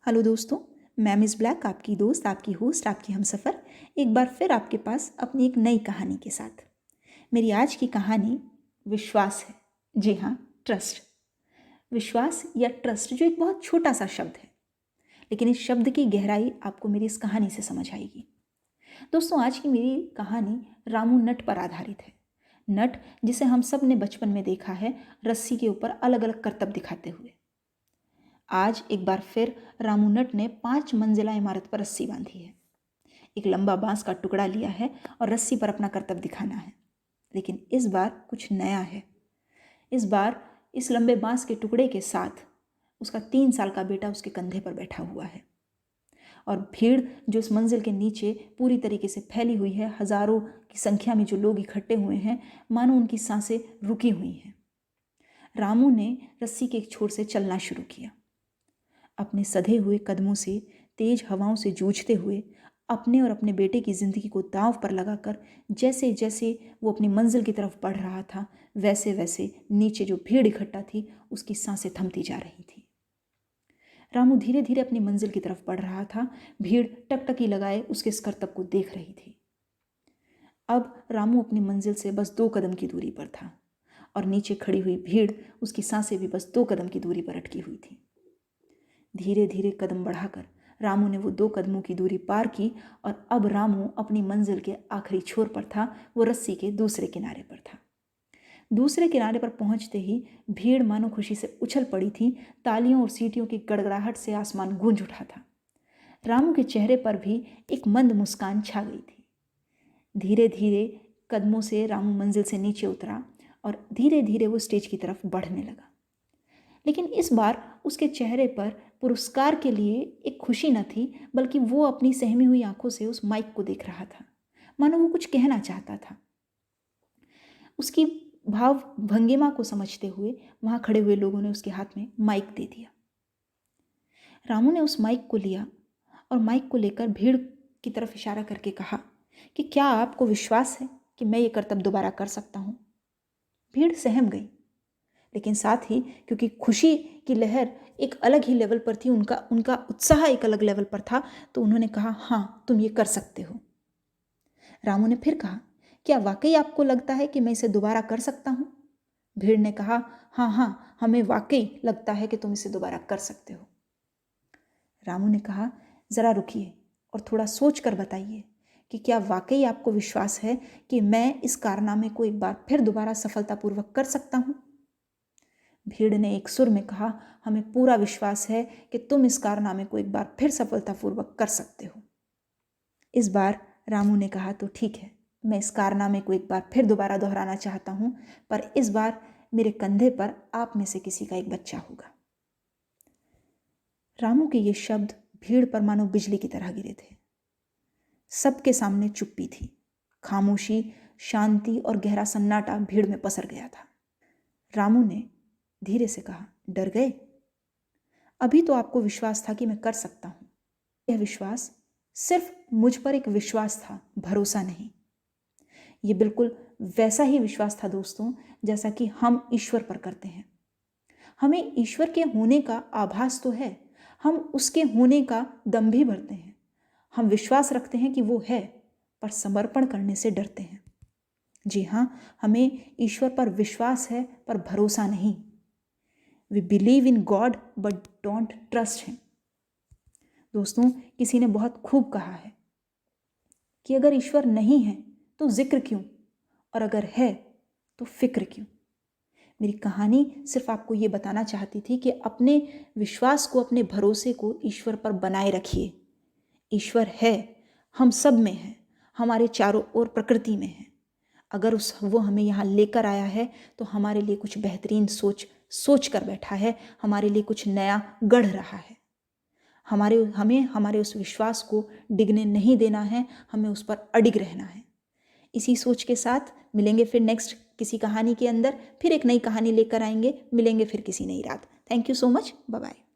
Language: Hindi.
हेलो दोस्तों, मैं मिस ब्लैक, आपकी दोस्त, आपकी होस्ट, आपकी हमसफ़र, एक बार फिर आपके पास अपनी एक नई कहानी के साथ। मेरी आज की कहानी विश्वास है। जी हाँ, ट्रस्ट। विश्वास या ट्रस्ट जो एक बहुत छोटा सा शब्द है, लेकिन इस शब्द की गहराई आपको मेरी इस कहानी से समझ आएगी। दोस्तों, आज की मेरी कहानी रामू नट पर आधारित है। नट जिसे हम सब ने बचपन में देखा है, रस्सी के ऊपर अलग अलग करतब दिखाते हुए। आज एक बार फिर रामू नट ने 5 मंजिला इमारत पर रस्सी बांधी है। एक लंबा बांस का टुकड़ा लिया है और रस्सी पर अपना करतब दिखाना है। लेकिन इस बार कुछ नया है। इस बार इस लंबे बांस के टुकड़े के साथ उसका 3 साल का बेटा उसके कंधे पर बैठा हुआ है। और भीड़ जो इस मंजिल के नीचे पूरी तरीके से फैली हुई है, हजारों की संख्या में जो लोग इकट्ठे हुए हैं, मानो उनकी सांसें रुकी हुई हैं। रामू ने रस्सी के एक छोर से चलना शुरू किया। अपने सधे हुए कदमों से, तेज हवाओं से जूझते हुए, अपने और अपने बेटे की जिंदगी को दांव पर लगाकर जैसे जैसे वो अपनी मंजिल की तरफ बढ़ रहा था, वैसे वैसे नीचे जो भीड़ इकट्ठा थी उसकी सांसें थमती जा रही थी। रामू धीरे धीरे अपनी मंजिल की तरफ बढ़ रहा था। भीड़ टकटकी लगाए उसके इस करतब को देख रही थी। अब रामू अपनी मंजिल से बस 2 कदम की दूरी पर था और नीचे खड़ी हुई भीड़ उसकी सांसें भी बस 2 कदम की दूरी पर अटकी हुई थी। धीरे धीरे कदम बढ़ाकर रामू ने वो 2 कदमों की दूरी पार की और अब रामू अपनी मंजिल के आखिरी छोर पर था। वो रस्सी के दूसरे किनारे पर था। दूसरे किनारे पर पहुंचते ही भीड़ मानो खुशी से उछल पड़ी थी। तालियों और सीटियों की गड़गड़ाहट से आसमान गूंज उठा था। रामू के चेहरे पर भी एक मंद मुस्कान छा गई थी। धीरे धीरे कदमों से रामू मंजिल से नीचे उतरा और धीरे धीरे वो स्टेज की तरफ बढ़ने लगा। लेकिन इस बार उसके चेहरे पर पुरस्कार के लिए एक खुशी न थी, बल्कि वो अपनी सहमी हुई आंखों से उस माइक को देख रहा था, मानो वो कुछ कहना चाहता था। उसकी भाव भंगिमा को समझते हुए वहां खड़े हुए लोगों ने उसके हाथ में माइक दे दिया। रामू ने उस माइक को लिया और माइक को लेकर भीड़ की तरफ इशारा करके कहा कि क्या आपको विश्वास है कि मैं ये करतब दोबारा कर सकता हूं? भीड़ सहम गई, लेकिन साथ ही क्योंकि खुशी की लहर एक अलग ही लेवल पर थी, उनका उत्साह एक अलग लेवल पर था, तो उन्होंने कहा, हाँ तुम ये कर सकते हो। रामू ने फिर कहा, क्या वाकई आपको लगता है कि मैं इसे दोबारा कर सकता हूं? भीड़ ने कहा, हाँ हाँ, हमें वाकई लगता है कि तुम इसे दोबारा कर सकते हो। रामू ने कहा, जरा रुकिए और थोड़ा सोच कर बताइए कि क्या वाकई आपको विश्वास है कि मैं इस कारनामे को एक बार फिर दोबारा सफलतापूर्वक कर सकता हूं? भीड़ ने एक सुर में कहा, हमें पूरा विश्वास है कि तुम इस कारनामे को एक बार फिर सफलतापूर्वक कर सकते हो। इस बार रामू ने कहा, तो ठीक है, मैं इस कारनामे को एक बार फिर दोबारा दोहराना चाहता हूं, पर इस बार मेरे कंधे पर आप में से किसी का एक बच्चा होगा। रामू के ये शब्द भीड़ पर मानो बिजली की तरह गिरे थे। सबके सामने चुप्पी थी। खामोशी, शांति और गहरा सन्नाटा भीड़ में पसर गया था। रामू ने धीरे से कहा, डर गए? अभी तो आपको विश्वास था कि मैं कर सकता हूं। यह विश्वास सिर्फ मुझ पर एक विश्वास था, भरोसा नहीं। यह बिल्कुल वैसा ही विश्वास था दोस्तों, जैसा कि हम ईश्वर पर करते हैं। हमें ईश्वर के होने का आभास तो है, हम उसके होने का दम भी भरते हैं। हम विश्वास रखते हैं कि वो है, पर समर्पण करने से डरते हैं। जी हाँ, हमें ईश्वर पर विश्वास है पर भरोसा नहीं। We believe in God but don't trust him. दोस्तों, किसी ने बहुत खूब कहा है कि अगर ईश्वर नहीं है तो जिक्र क्यों, और अगर है तो फिक्र क्यों। मेरी कहानी सिर्फ आपको ये बताना चाहती थी कि अपने विश्वास को, अपने भरोसे को ईश्वर पर बनाए रखिए। ईश्वर है, हम सब में है, हमारे चारों ओर प्रकृति में है। अगर वो हमें यहाँ लेकर आया है तो हमारे लिए कुछ बेहतरीन सोच कर बैठा है, हमारे लिए कुछ नया गढ़ रहा है। हमें हमारे उस विश्वास को डिगने नहीं देना है, हमें उस पर अडिग रहना है। इसी सोच के साथ मिलेंगे फिर नेक्स्ट किसी कहानी के अंदर, फिर एक नई कहानी लेकर आएंगे, मिलेंगे फिर किसी नई रात। Thank you so much, bye bye.